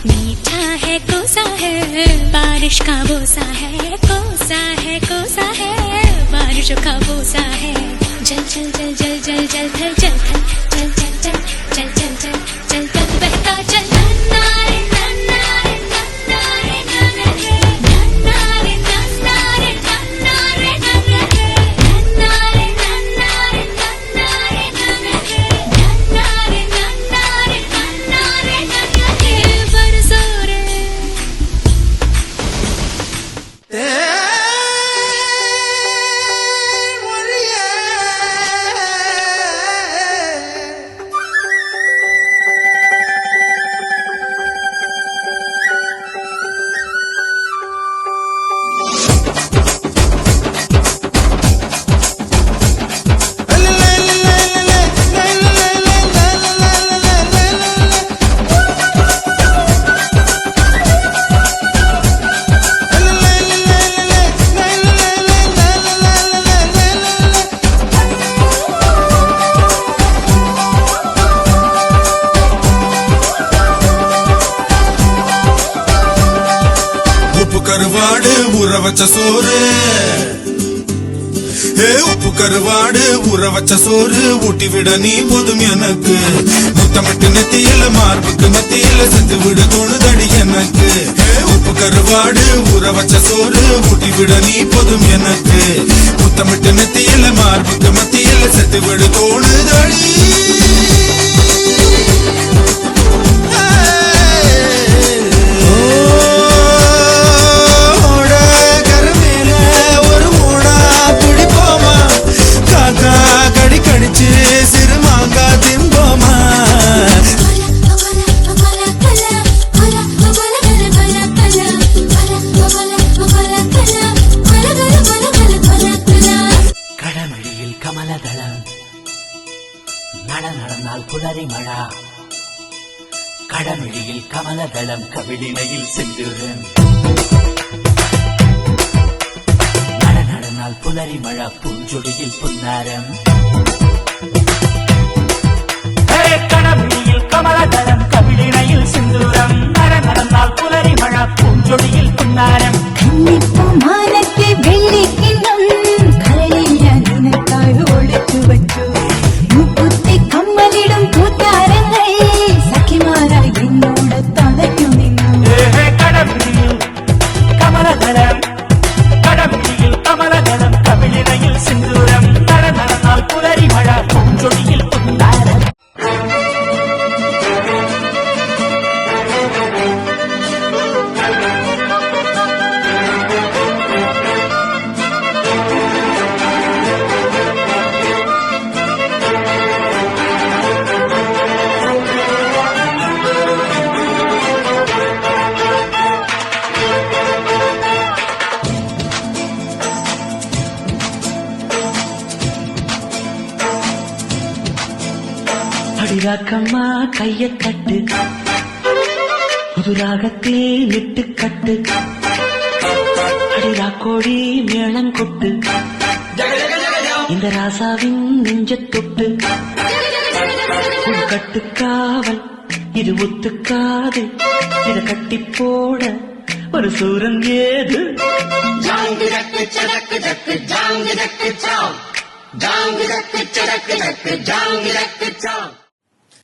मीठा है कोसा है बारिश का बोसा है कोसा है बारिश का बोसा है जल जल जल जल जल जल थल जल थल चल चल चल चल चल चल चल तक बहता चल नन्नारे नन्नारे नन्नारे नन्नारे नन्नारे नन्नारे नन्नारे नन्नारे नन्नारे नन्नारे नन्नारे नन्नारे नन्नारे नन्नारे बरसो रे கருவாடு ஊற வச்ச சோறு உப்பு கருவாடு ஊற வச்ச சோறு ஊட்டி விட நீ போதும் எனக்கு முத்தமிட்டு நெத்தியில மார்புக்கு மத்தியில செத்து விட தோணுதடி எனக்கு உப்பு கருவாடு ஊற வச்ச சோறு ஊட்டி விட நீ போதும் எனக்கு முத்தமிட்டு நெத்தியில மார்புக்கு மத்தியில செத்து விட தோணுதடி நடந்தால் புலரி மழா கடமிழியில் கமலதளம் கவிழினையில் சென்றுடன் நடனால் புலரி மழா பூஞ்சொடியில் புன்னாரம் கடமிழியில் கமலதளம் கவிழினையில் செந்தூரம் நடந்தால் புலரி மழா பூஞ்சொடியில் புன்னாரம் கன்னிப்பூ மானத்தை வெள்ளிக்கிண்ணம் கரையில நினைத்தாய் ஒழித்து வச்சு முக்குத்தி கம்மலிடும் கூத்தாரங்கள் சக்கிமாராய் என்னோட தலைக்கும் நின்னும் கடமிழியில் கமலதளம் கவிழினையில் செந்தூரம் நடனால் புலரி மழா பூஞ்சொடியில் புன்னாரம் அடிராக்கம்மா கைய தட்டு புதுராகத்தில் இட்டு கட்டு அடிராக்கோடி மேளம் கொட்டு இந்த ராசாவின் நெஞ்ச தொட்டு கட்டுக்காவல் இது ஒத்துக்காது இத கட்டி போட ஒரு சூரன் ஏது ஜாங்கு ஜக்கு சடக்கு ஜக்கு ஜாங்கு ஜக்கு சாவ் ஜாங்கு ஜக்கு சடக்கு ஜக்கு ஜாங்கு ஜக்கு சாவ்